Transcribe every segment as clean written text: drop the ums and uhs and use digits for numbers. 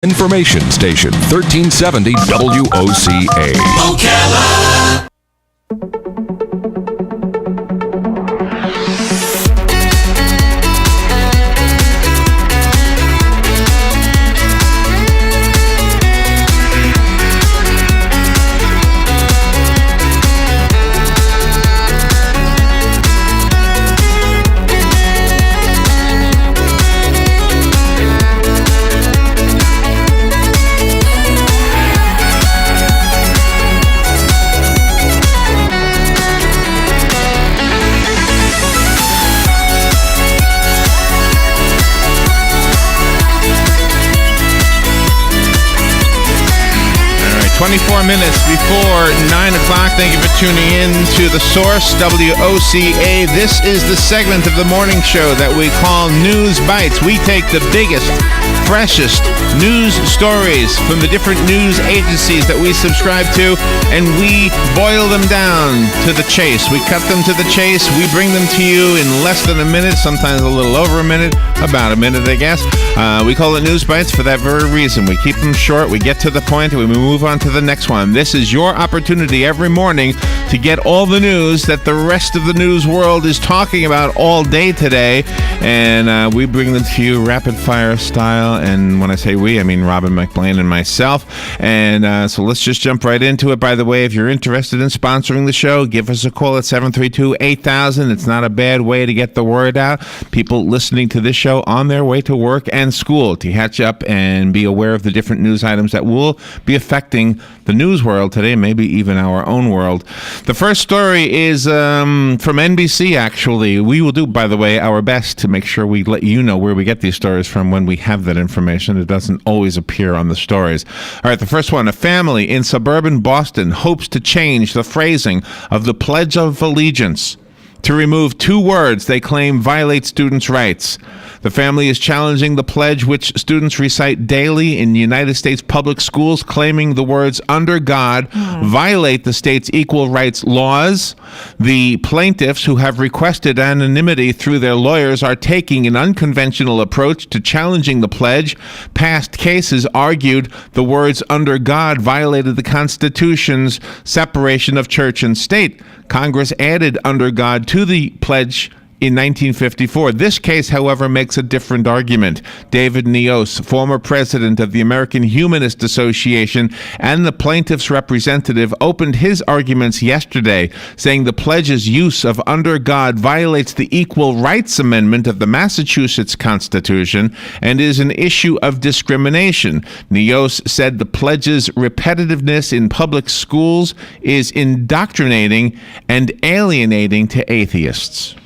Information station 1370 WOCA. Ocala. Minutes before 9 o'clock. Thank you for tuning in to The Source, WOCA. This is the segment of the morning show that we call News Bites. We take the biggest, freshest news stories from the different news agencies that we subscribe to, and we boil them down to the chase. We cut them to the chase. We bring them to you in less than a minute, sometimes a little over a minute, about a minute, I guess. We call it News Bites for that very reason. We keep them short, we get to the point, and we move on to the next one. This is your opportunity every morning to get all the news that the rest of the news world is talking about all day today, and we bring them to you rapid fire style. And when I say we, I mean Robin McBlain and myself. And so let's just jump right into it. By the way, if you're interested in sponsoring the show, give us a call at 732-8000. It's not a bad way to get the word out. People listening to this show on their way to work and school to catch up and be aware of the different news items that will be affecting the news world today, maybe even our own world. The first story is from NBC, actually. We will do, by the way, our best to make sure we let you know where we get these stories from when we have that information. It doesn't always appear on the stories. All right, the first one. A family in suburban Boston hopes to change the phrasing of the Pledge of Allegiance to remove two words they claim violate students' rights. The family is challenging the pledge, which students recite daily in United States public schools, claiming the words "under God" violate the state's equal rights laws. The plaintiffs, who have requested anonymity through their lawyers, are taking an unconventional approach to challenging the pledge. Past cases argued the words "under God" violated the Constitution's separation of church and state. Congress added "under God" to the pledge in 1954. This case, however, makes a different argument. David Neos, former president of the American Humanist Association and the plaintiff's representative, opened his arguments yesterday, saying the pledge's use of "under God" violates the Equal Rights Amendment of the Massachusetts Constitution and is an issue of discrimination. Neos said the pledge's repetitiveness in public schools is indoctrinating and alienating to atheists.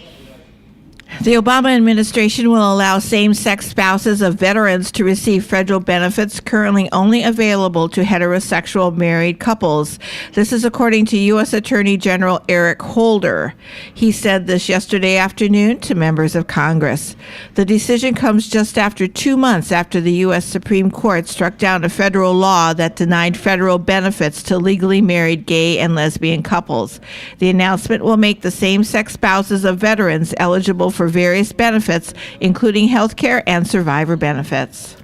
The Obama administration will allow same-sex spouses of veterans to receive federal benefits currently only available to heterosexual married couples. This is according to U.S. Attorney General Eric Holder. He said this yesterday afternoon to members of Congress. The decision comes just after 2 months after the U.S. Supreme Court struck down a federal law that denied federal benefits to legally married gay and lesbian couples. The announcement will make the same-sex spouses of veterans eligible for various benefits, including health care and survivor benefits.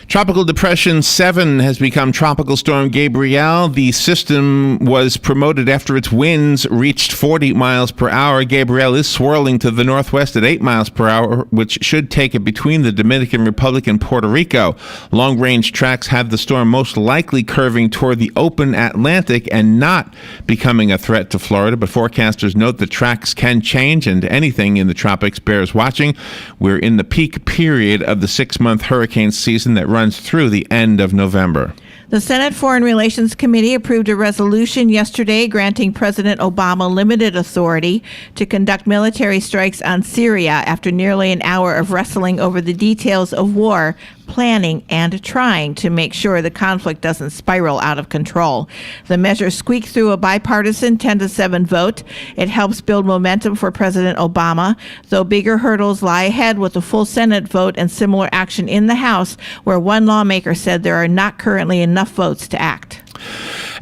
Tropical Depression 7 has become Tropical Storm Gabrielle. The system was promoted after its winds reached 40 miles per hour. Gabrielle is swirling to the northwest at 8 miles per hour, which should take it between the Dominican Republic and Puerto Rico. Long-range tracks have the storm most likely curving toward the open Atlantic and not becoming a threat to Florida, but forecasters note the tracks can change and anything in the tropics bears watching. We're in the peak period of the 6-month hurricane season that runs through the end of November. The Senate Foreign Relations Committee approved a resolution yesterday granting President Obama limited authority to conduct military strikes on Syria after nearly an hour of wrestling over the details of war, planning, and trying to make sure the conflict doesn't spiral out of control. The measure squeaked through a bipartisan 10-7 vote. It helps build momentum for President Obama, though bigger hurdles lie ahead with a full Senate vote and similar action in the House, where one lawmaker said there are not currently enough votes to act.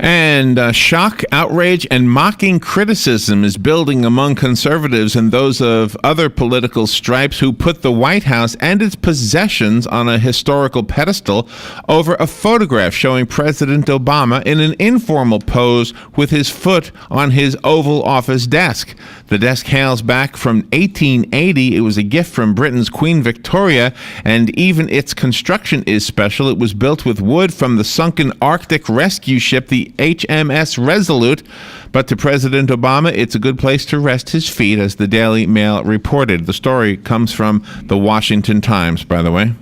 And shock, outrage, and mocking criticism is building among conservatives and those of other political stripes who put the White House and its possessions on a historical pedestal over a photograph showing President Obama in an informal pose with his foot on his Oval Office desk. The desk hails back from 1880. It was a gift from Britain's Queen Victoria, and even its construction is special. It was built with wood from the sunken Arctic rescue ship, the HMS Resolute. But to President Obama, it's a good place to rest his feet, as the Daily Mail reported. The story comes from the Washington Times, by the way.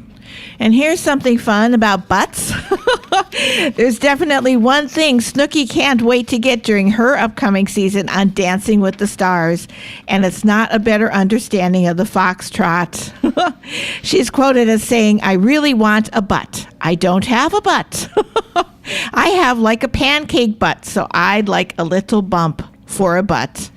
And here's something fun about butts. There's definitely one thing Snooki can't wait to get during her upcoming season on Dancing with the Stars, and it's not a better understanding of the foxtrot. She's quoted as saying, "I really want a butt. I don't have a butt. I have like a pancake butt, so I'd like a little bump for a butt."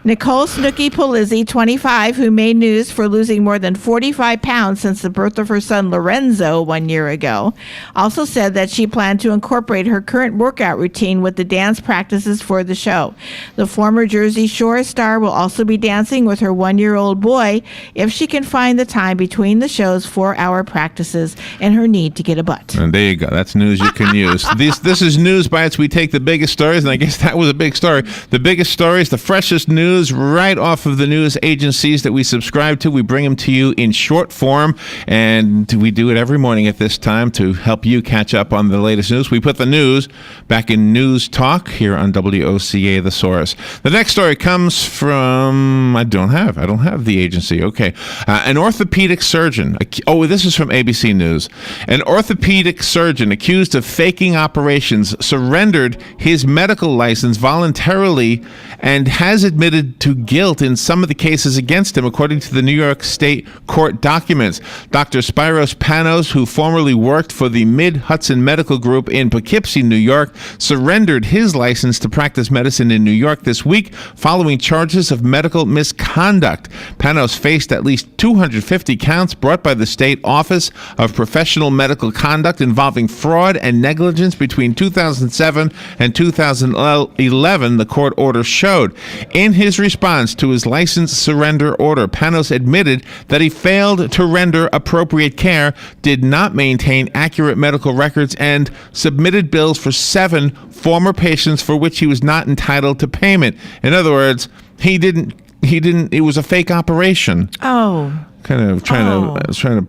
Nicole Snooki Polizzi, 25, who made news for losing more than 45 pounds since the birth of her son Lorenzo 1 year ago, also said that she planned to incorporate her current workout routine with the dance practices for the show. The former Jersey Shore star will also be dancing with her 1-year-old boy if she can find the time between the show's 4-hour practices and her need to get a butt. And there you go. That's news you can use. This is News Bites. We take the biggest stories, and I guess that was a big story. The biggest stories, the freshest news right off of the news agencies that we subscribe to. We bring them to you in short form, and we do it every morning at this time to help you catch up on the latest news. We put the news back in News Talk here on WOCA, The Source. The next story comes from, I don't have the agency. Okay. An orthopedic surgeon. This is from ABC News. An orthopedic surgeon accused of faking operations surrendered his medical license voluntarily and has admitted to guilt in some of the cases against him, according to the New York State court documents. Dr. Spiros Panos, who formerly worked for the Mid-Hudson Medical Group in Poughkeepsie, New York, surrendered his license to practice medicine in New York this week following charges of medical misconduct. Panos faced at least 250 counts brought by the State Office of Professional Medical Conduct involving fraud and negligence between 2007 and 2011, the court order showed. In his response to his license surrender order, Panos admitted that he failed to render appropriate care, did not maintain accurate medical records, and submitted bills for 7 former patients for which he was not entitled to payment. In other words, he didn't, it was a fake operation. Oh. Trying to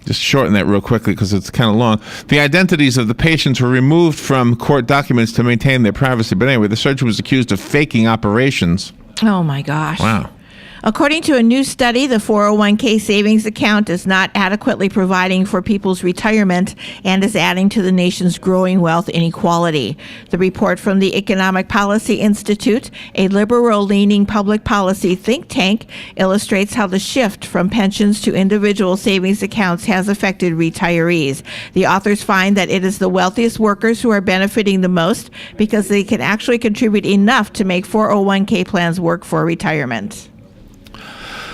just shorten that real quickly because it's kind of long. The identities of the patients were removed from court documents to maintain their privacy. But anyway, the surgeon was accused of faking operations. Oh, my gosh. Wow. According to a new study, the 401k savings account is not adequately providing for people's retirement and is adding to the nation's growing wealth inequality. The report from the Economic Policy Institute, a liberal-leaning public policy think tank, illustrates how the shift from pensions to individual savings accounts has affected retirees. The authors find that it is the wealthiest workers who are benefiting the most because they can actually contribute enough to make 401k plans work for retirement.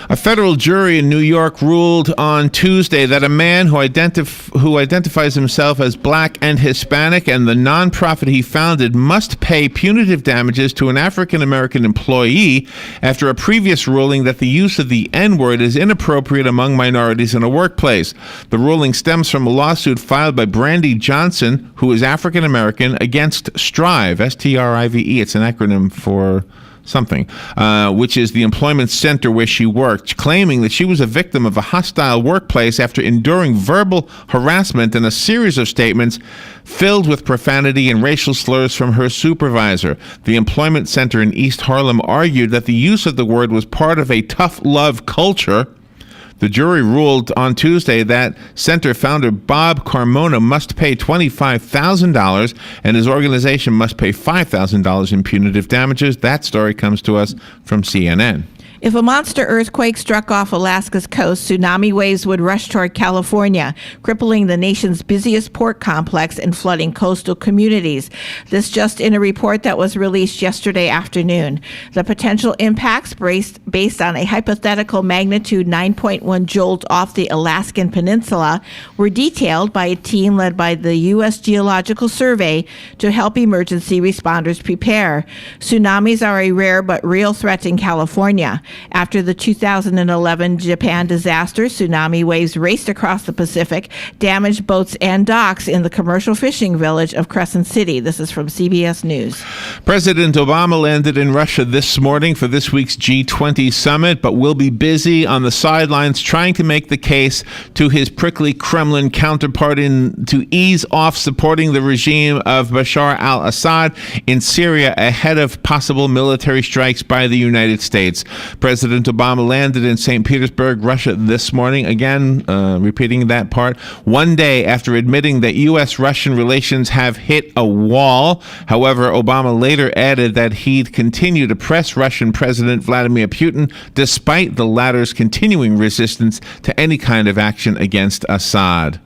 A federal jury in New York ruled on Tuesday that a man who identifies himself as black and Hispanic and the nonprofit he founded must pay punitive damages to an African-American employee after a previous ruling that the use of the N-word is inappropriate among minorities in a workplace. The ruling stems from a lawsuit filed by Brandy Johnson, who is African-American, against Strive, S-T-R-I-V-E. It's an acronym for something, which is the employment center where she worked, claiming that she was a victim of a hostile workplace after enduring verbal harassment and a series of statements filled with profanity and racial slurs from her supervisor. The employment center in East Harlem argued that the use of the word was part of a tough love culture. The jury ruled on Tuesday that center founder Bob Carmona must pay $25,000 and his organization must pay $5,000 in punitive damages. That story comes to us from CNN. If a monster earthquake struck off Alaska's coast, tsunami waves would rush toward California, crippling the nation's busiest port complex and flooding coastal communities. This just in a report that was released yesterday afternoon. The potential impacts, based on a hypothetical magnitude 9.1 jolt off the Alaskan peninsula, were detailed by a team led by the U.S. Geological Survey to help emergency responders prepare. Tsunamis are a rare but real threat in California. After the 2011 Japan disaster, tsunami waves raced across the Pacific, damaged boats and docks in the commercial fishing village of Crescent City. This is from CBS News. President Obama landed in Russia this morning for this week's G20 summit, but will be busy on the sidelines trying to make the case to his prickly Kremlin counterpart to ease off supporting the regime of Bashar al-Assad in Syria ahead of possible military strikes by the United States. President Obama landed in St. Petersburg, Russia this morning, again, repeating that part, one day after admitting that U.S.-Russian relations have hit a wall. However, Obama later added that he'd continue to press Russian President Vladimir Putin despite the latter's continuing resistance to any kind of action against Assad.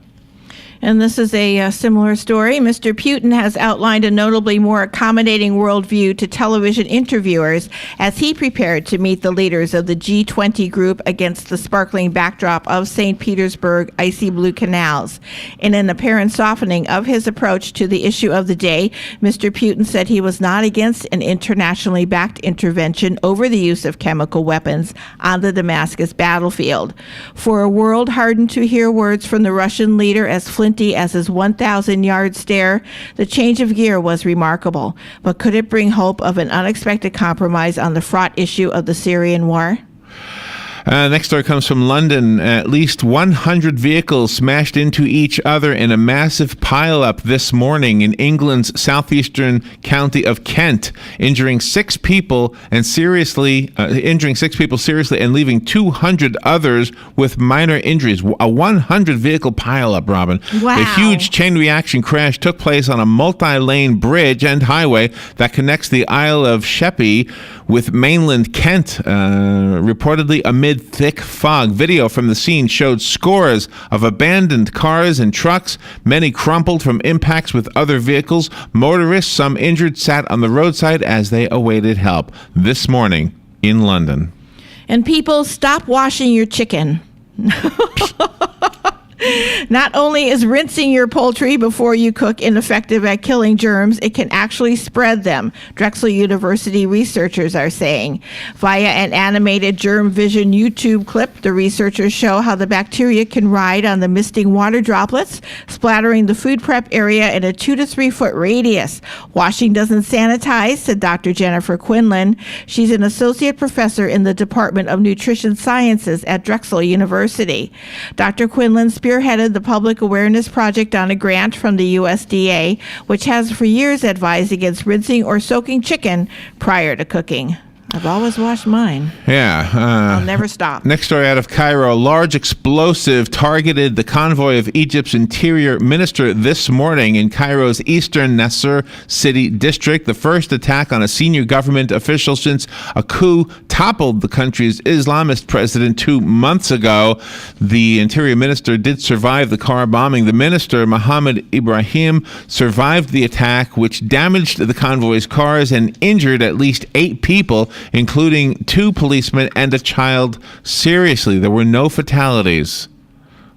And this is a similar story. Mr. Putin has outlined a notably more accommodating worldview to television interviewers as he prepared to meet the leaders of the G20 group against the sparkling backdrop of St. Petersburg icy blue canals. In an apparent softening of his approach to the issue of the day, Mr. Putin said he was not against an internationally backed intervention over the use of chemical weapons on the Damascus battlefield. For a world hardened to hear words from the Russian leader as flinty as his 1,000-yard stare, the change of gear was remarkable. But could it bring hope of an unexpected compromise on the fraught issue of the Syrian war? Next story comes from London. At least 100 vehicles smashed into each other in a massive pileup this morning in England's southeastern county of Kent, injuring six people seriously and leaving 200 others with minor injuries. A 100 vehicle pileup, Robin. Wow. A huge chain reaction crash took place on a multi-lane bridge and highway that connects the Isle of Sheppey with mainland Kent, reportedly amid thick fog. Video from the scene showed scores of abandoned cars and trucks, many crumpled from impacts with other vehicles. Motorists, some injured, sat on the roadside as they awaited help this morning in London. And people, stop washing your chicken. Not only is rinsing your poultry before you cook ineffective at killing germs, it can actually spread them, Drexel University researchers are saying. Via an animated germ vision YouTube clip, the researchers show how the bacteria can ride on the misting water droplets, splattering the food prep area in a 2 to 3 foot radius. Washing doesn't sanitize, said Dr. Jennifer Quinlan. She's an associate professor in the Department of Nutrition Sciences at Drexel University. Dr. Quinlan spearheaded the public awareness project on a grant from the USDA, which has for years advised against rinsing or soaking chicken prior to cooking. I've always washed mine. Yeah. I'll never stop. Next story out of Cairo. A large explosive targeted the convoy of Egypt's interior minister this morning in Cairo's eastern Nasser city district. The first attack on a senior government official since a coup toppled the country's Islamist president 2 months ago. The interior minister did survive the car bombing. The minister, Mohammed Ibrahim, survived the attack, which damaged the convoy's cars and injured at least 8 people, including 2 policemen and a child, seriously. There were no fatalities.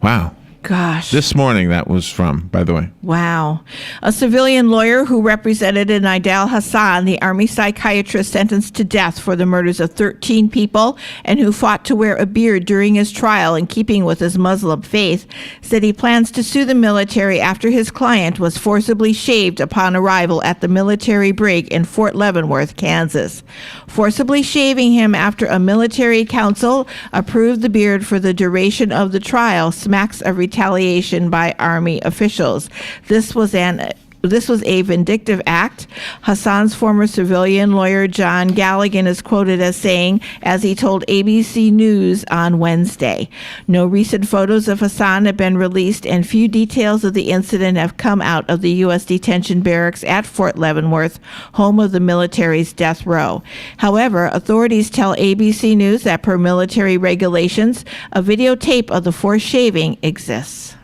Wow. Gosh. This morning that was from, by the way. Wow. A civilian lawyer who represented Nidal Hassan, the Army psychiatrist sentenced to death for the murders of 13 people and who fought to wear a beard during his trial in keeping with his Muslim faith, said he plans to sue the military after his client was forcibly shaved upon arrival at the military brig in Fort Leavenworth, Kansas. Forcibly shaving him after a military council approved the beard for the duration of the trial smacks of retaliation by Army officials. This was an this was a vindictive act. Hassan's former civilian lawyer, John Galligan, is quoted as saying, as he told ABC News on Wednesday, no recent photos of Hassan have been released, and few details of the incident have come out of the U.S. detention barracks at Fort Leavenworth, home of the military's death row. However, authorities tell ABC News that per military regulations, a videotape of the forced shaving exists.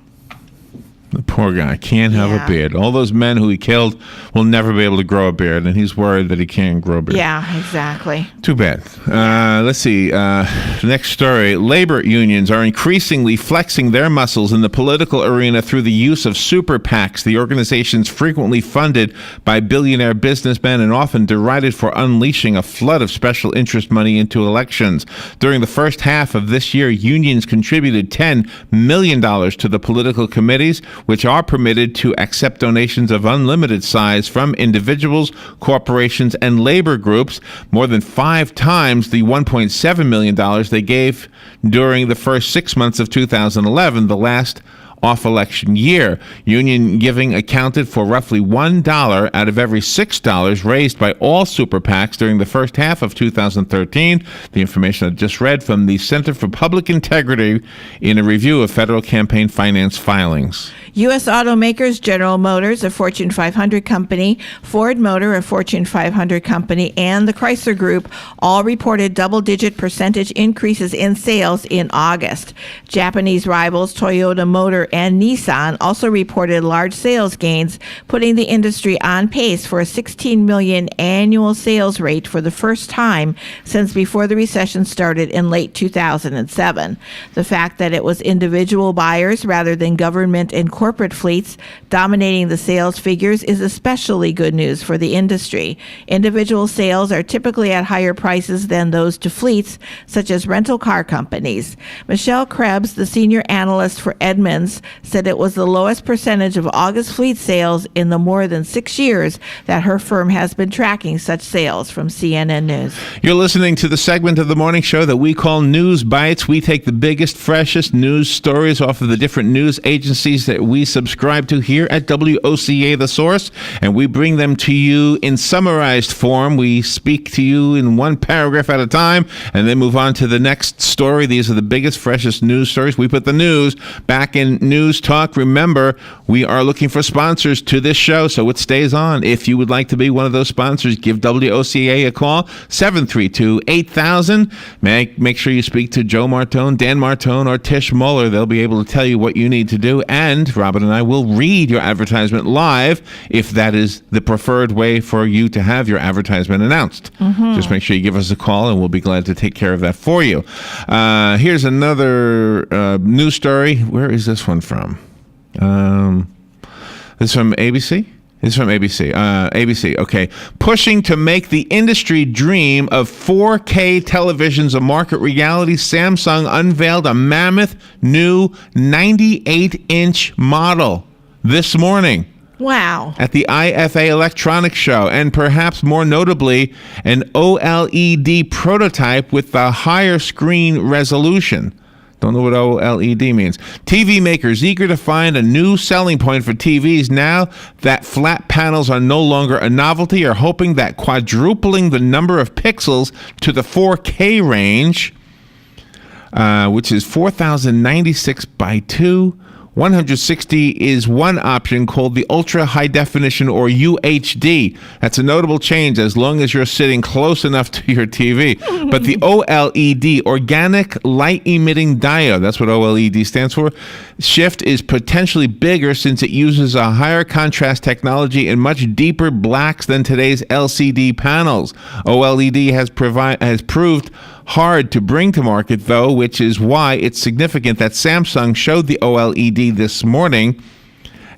The poor guy can't have a beard. All those men who he killed will never be able to grow a beard, and he's worried that he can't grow a beard. Yeah, exactly. Too bad. Let's see. The next story. Labor unions are increasingly flexing their muscles in the political arena through the use of super PACs, the organizations frequently funded by billionaire businessmen and often derided for unleashing a flood of special interest money into elections. During the first half of this year, unions contributed $10 million to the political committees, which are permitted to accept donations of unlimited size from individuals, corporations, and labor groups, more than 5 times the $1.7 million they gave during the first 6 months of 2011, the last off-election year. Union giving accounted for roughly $1 out of every $6 raised by all super PACs during the first half of 2013. The information I just read from the Center for Public Integrity in a review of federal campaign finance filings. U.S. automakers General Motors, a Fortune 500 company, Ford Motor, a Fortune 500 company, and the Chrysler Group all reported double-digit percentage increases in sales in August. Japanese rivals Toyota Motor and Nissan also reported large sales gains, putting the industry on pace for a 16 million annual sales rate for the first time since before the recession started in late 2007. The fact that it was individual buyers rather than government and corporate fleets dominating the sales figures is especially good news for the industry. Individual sales are typically at higher prices than those to fleets, such as rental car companies. Michelle Krebs, the senior analyst for Edmunds, said it was the lowest percentage of August fleet sales in the more than 6 years that her firm has been tracking such sales, from CNN News. You're listening to the segment of the morning show that we call News Bites. We take the biggest, freshest news stories off of the different news agencies that we subscribe to here at WOCA The Source, and we bring them to you in summarized form. We speak to you in one paragraph at a time and then move on to the next story. These are the biggest, freshest news stories. We put the news back in News Talk. Remember, we are looking for sponsors to this show, so it stays on. If you would like to be one of those sponsors, give WOCA a call, 732-8000. Make sure you speak to Joe Martone, Dan Martone, or Tish Muller. They'll be able to tell you what you need to do, and Robin and I will read your advertisement live if that is the preferred way for you to have your advertisement announced. Just make sure you give us a call, and we'll be glad to take care of that for you. Here's another news story. Where is this one from? This is from ABC? It's from ABC. ABC, okay. Pushing to make the industry dream of 4K televisions a market reality, Samsung unveiled a mammoth new 98-inch model this morning. Wow. At the IFA Electronics Show, and perhaps more notably, an OLED prototype with the higher screen resolution. Don't know what OLED means. TV makers eager to find a new selling point for TVs now that flat panels are no longer a novelty are hoping that quadrupling the number of pixels to the 4K range, which is 4096 by 2, 160 is one option called the Ultra High Definition, or UHD. That's a notable change as long as you're sitting close enough to your TV. But the OLED, Organic Light Emitting Diode, that's what OLED stands for, shift is potentially bigger since it uses a higher contrast technology and much deeper blacks than today's LCD panels. OLED has proved hard to bring to market, though, which is why it's significant that Samsung showed the OLED this morning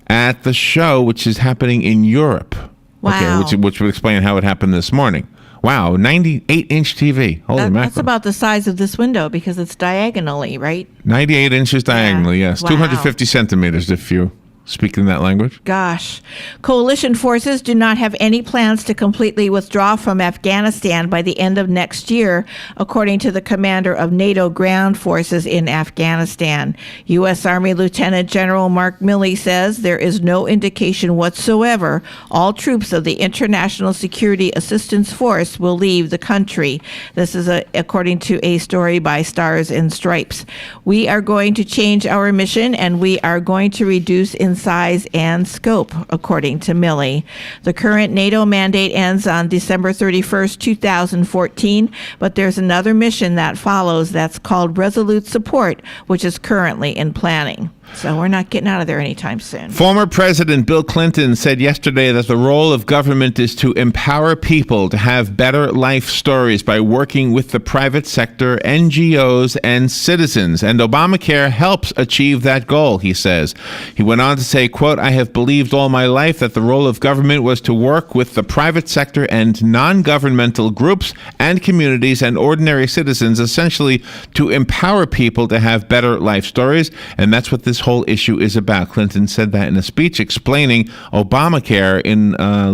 at the show, which is happening in Europe. Wow. Okay, which would explain how it happened this morning. Wow, 98-inch TV. Holy mackerel. That's about the size of this window because it's diagonally, right? 98 inches diagonally, yes. Wow. 250 centimeters if you speaking that language? Gosh. Coalition forces do not have any plans to completely withdraw from Afghanistan by the end of next year, according to the commander of NATO ground forces in Afghanistan. U.S. Army Lieutenant General Mark Milley says there is no indication whatsoever all troops of the International Security Assistance Force will leave the country. This is according to a story by Stars and Stripes. We are going to change our mission, and we are going to reduce in size and scope, according to Milley. The current NATO mandate ends on December 31st, 2014, but there's another mission that follows that's called Resolute Support, which is currently in planning. So we're not getting out of there anytime soon. Former President Bill Clinton said yesterday that the role of government is to empower people to have better life stories by working with the private sector, NGOs, and citizens. And Obamacare helps achieve that goal, he says. He went on to say, quote, "I have believed all my life that the role of government was to work with the private sector and non-governmental groups and communities and ordinary citizens, essentially to empower people to have better life stories." And that's what this whole issue is about. Clinton said that in a speech explaining Obamacare in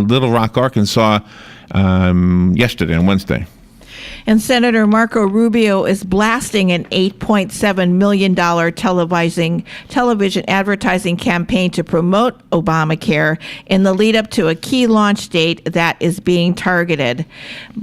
Little Rock, Arkansas, yesterday, on Wednesday. And Senator Marco Rubio is blasting an $8.7 million television advertising campaign to promote Obamacare in the lead up to a key launch date that is being targeted.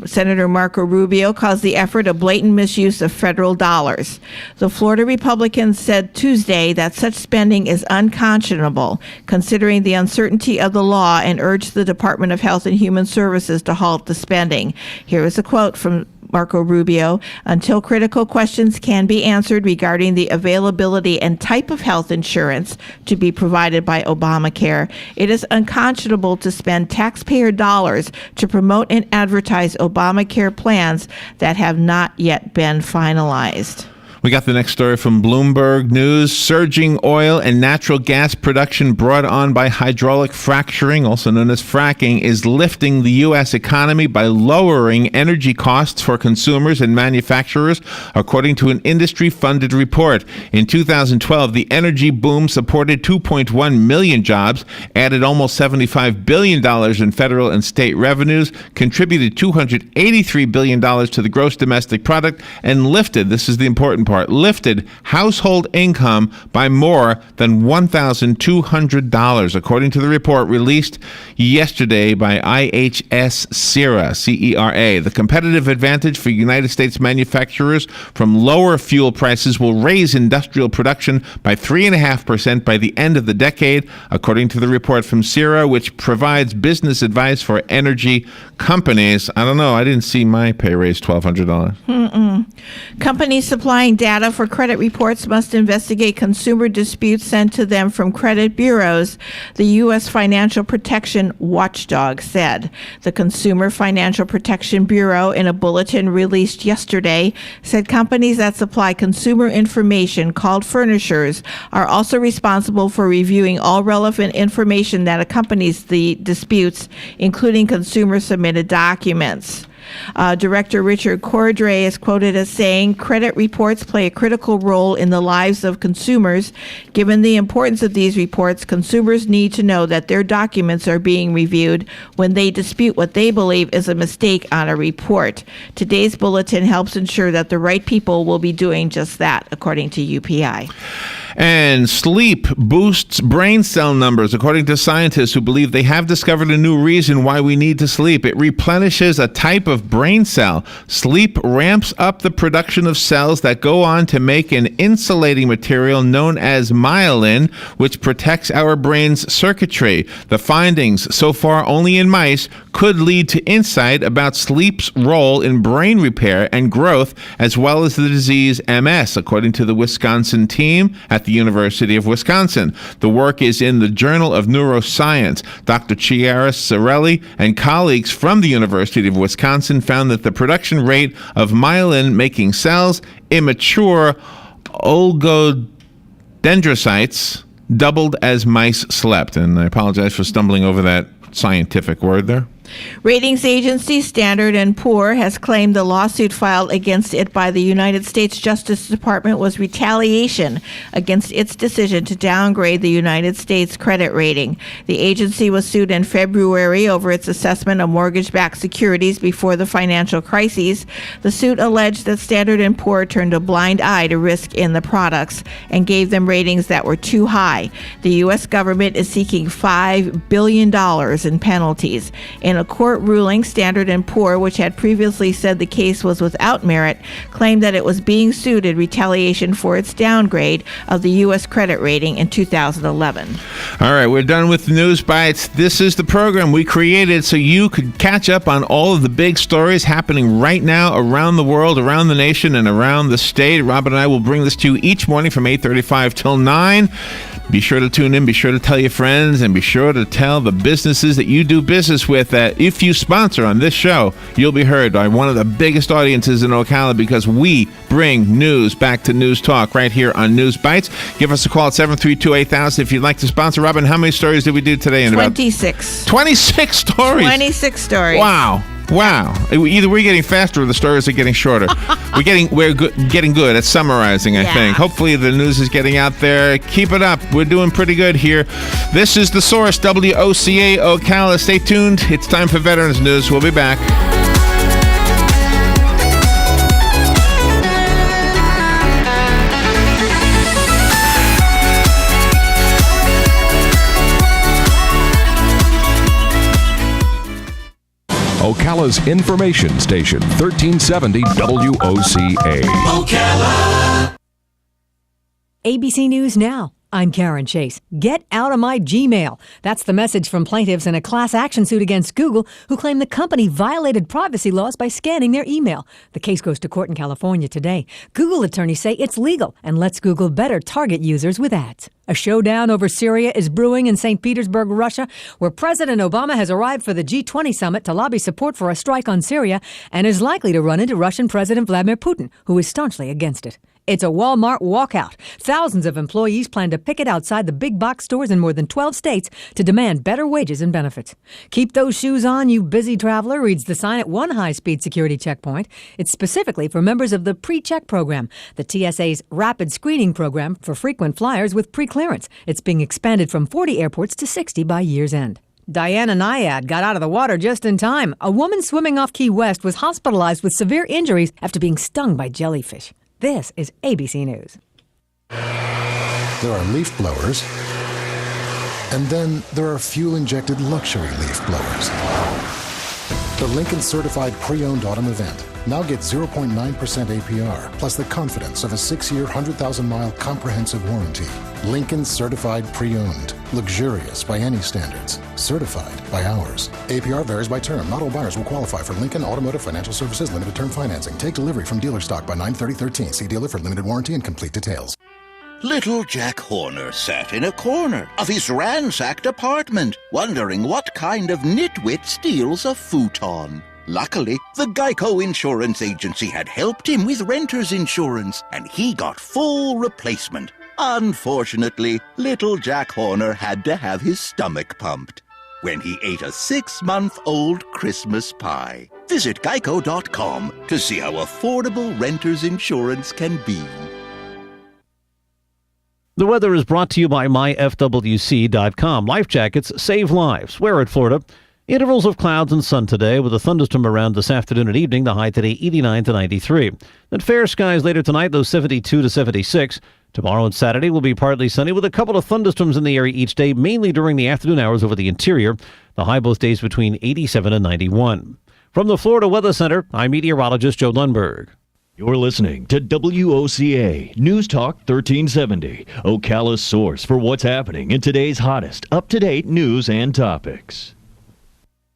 Senator Marco Rubio calls the effort a blatant misuse of federal dollars. The Florida Republicans said Tuesday that such spending is unconscionable, considering the uncertainty of the law, and urged the Department of Health and Human Services to halt the spending. Here is a quote from Marco Rubio: "Until critical questions can be answered regarding the availability and type of health insurance to be provided by Obamacare, it is unconscionable to spend taxpayer dollars to promote and advertise Obamacare plans that have not yet been finalized." We got the next story from Bloomberg News. Surging oil and natural gas production brought on by hydraulic fracturing, also known as fracking, is lifting the U.S. economy by lowering energy costs for consumers and manufacturers, according to an industry-funded report. In 2012, the energy boom supported 2.1 million jobs, added almost $75 billion in federal and state revenues, contributed $283 billion to the gross domestic product, and lifted, this is the important part, lifted household income by more than $1,200, according to the report released yesterday by IHS CERA, C-E-R-A. The competitive advantage for United States manufacturers from lower fuel prices will raise industrial production by 3.5% by the end of the decade, according to the report from CERA, which provides business advice for energy companies. I don't know. I didn't see my pay raise $1,200. Companies supplying data for credit reports must investigate consumer disputes sent to them from credit bureaus, the U.S. Financial Protection Watchdog said. The Consumer Financial Protection Bureau, in a bulletin released yesterday, said companies that supply consumer information, called furnishers, are also responsible for reviewing all relevant information that accompanies the disputes, including consumer-submitted documents. Director Richard Cordray is quoted as saying, "Credit reports play a critical role in the lives of consumers. Given the importance of these reports, consumers need to know that their documents are being reviewed when they dispute what they believe is a mistake on a report. Today's bulletin helps ensure that the right people will be doing just that," according to UPI. And sleep boosts brain cell numbers, according to scientists who believe they have discovered a new reason why we need to sleep. It replenishes a type of brain cell. Sleep ramps up the production of cells that go on to make an insulating material known as myelin, which protects our brain's circuitry. The findings, so far only in mice, could lead to insight about sleep's role in brain repair and growth, as well as the disease MS, according to the Wisconsin team at the University of Wisconsin. The work is in the Journal of Neuroscience. Dr. Chiara Sorelli and colleagues from the University of Wisconsin found that the production rate of myelin-making cells, immature oligodendrocytes, doubled as mice slept. And I apologize for stumbling over that scientific word there. Ratings agency Standard & Poor has claimed the lawsuit filed against it by the United States Justice Department was retaliation against its decision to downgrade the United States credit rating. The agency was sued in February over its assessment of mortgage-backed securities before the financial crises. The suit alleged that Standard & Poor turned a blind eye to risk in the products and gave them ratings that were too high. The U.S. government is seeking $5 billion in penalties. In a court ruling, Standard & Poor, which had previously said the case was without merit, claimed that it was being sued in retaliation for its downgrade of the U.S. credit rating in 2011. All right, we're done with the News Bites. This is the program we created so you could catch up on all of the big stories happening right now around the world, around the nation, and around the state. Robin and I will bring this to you each morning from 8:35 till 9. Be sure to tune in, be sure to tell your friends, and be sure to tell the businesses that you do business with that if you sponsor on this show, you'll be heard by one of the biggest audiences in Ocala because we bring news back to News Talk right here on News Bites. Give us a call at 732-8000 if you'd like to sponsor. Robin, how many stories did we do today? 26. 26 stories? 26 stories. Wow. Either we're getting faster or the stories are getting shorter. We're getting good at summarizing, I think. Hopefully the news is getting out there. Keep it up. We're doing pretty good here. This is The Source, WOCA Ocala. Stay tuned. It's time for Veterans News. We'll be back. Ocala's information station, 1370 WOCA. Ocala. ABC News Now. I'm Karen Chase. Get out of my Gmail. That's the message from plaintiffs in a class action suit against Google, who claim the company violated privacy laws by scanning their email. The case goes to court in California today. Google attorneys say it's legal and lets Google better target users with ads. A showdown over Syria is brewing in St. Petersburg, Russia, where President Obama has arrived for the G20 summit to lobby support for a strike on Syria and is likely to run into Russian President Vladimir Putin, who is staunchly against it. It's a Walmart walkout. Thousands of employees plan to picket outside the big box stores in more than 12 states to demand better wages and benefits. Keep those shoes on, you busy traveler, reads the sign at one high-speed security checkpoint. It's specifically for members of the pre-check program, the TSA's rapid screening program for frequent flyers with pre-clearance. It's being expanded from 40 airports to 60 by year's end. Diana Nyad got out of the water just in time. A woman swimming off Key West was hospitalized with severe injuries after being stung by jellyfish. This is ABC News. There are leaf blowers, and then there are fuel-injected luxury leaf blowers. The Lincoln Certified Pre-Owned Autumn Event. Now get 0.9% APR, plus the confidence of a 6-year, 100,000-mile comprehensive warranty. Lincoln Certified Pre-Owned. Luxurious by any standards. Certified by ours. APR varies by term. Not all buyers will qualify for Lincoln Automotive Financial Services Limited Term Financing. Take delivery from dealer stock by 9/30/13. See dealer for limited warranty and complete details. Little Jack Horner sat in a corner of his ransacked apartment, wondering what kind of nitwit steals a futon. Luckily, the Geico Insurance Agency had helped him with renter's insurance, and he got full replacement. Unfortunately, little Jack Horner had to have his stomach pumped when he ate a 6-month-old Christmas pie. Visit geico.com to see how affordable renter's insurance can be. The weather is brought to you by myfwc.com. Life jackets save lives. Wear it, Florida. Intervals of clouds and sun today with a thunderstorm around this afternoon and evening. The high today 89 to 93. Then fair skies later tonight, those 72 to 76. Tomorrow and Saturday will be partly sunny with a couple of thunderstorms in the area each day, mainly during the afternoon hours over the interior. The high both days between 87 and 91. From the Florida Weather Center, I'm meteorologist Joe Lundberg. You're listening to WOCA News Talk 1370, Ocala's source for what's happening in today's hottest, up-to-date news and topics.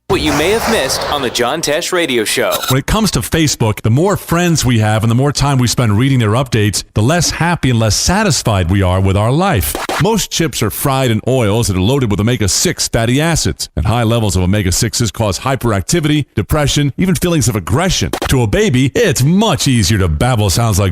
What you may have missed on the John Tesh Radio Show. When it comes to Facebook, the more friends we have and the more time we spend reading their updates, the less happy and less satisfied we are with our life. Most chips are fried in oils that are loaded with omega-6 fatty acids, and high levels of omega-6s cause hyperactivity, depression, even feelings of aggression. To a baby, it's much easier to babble sounds like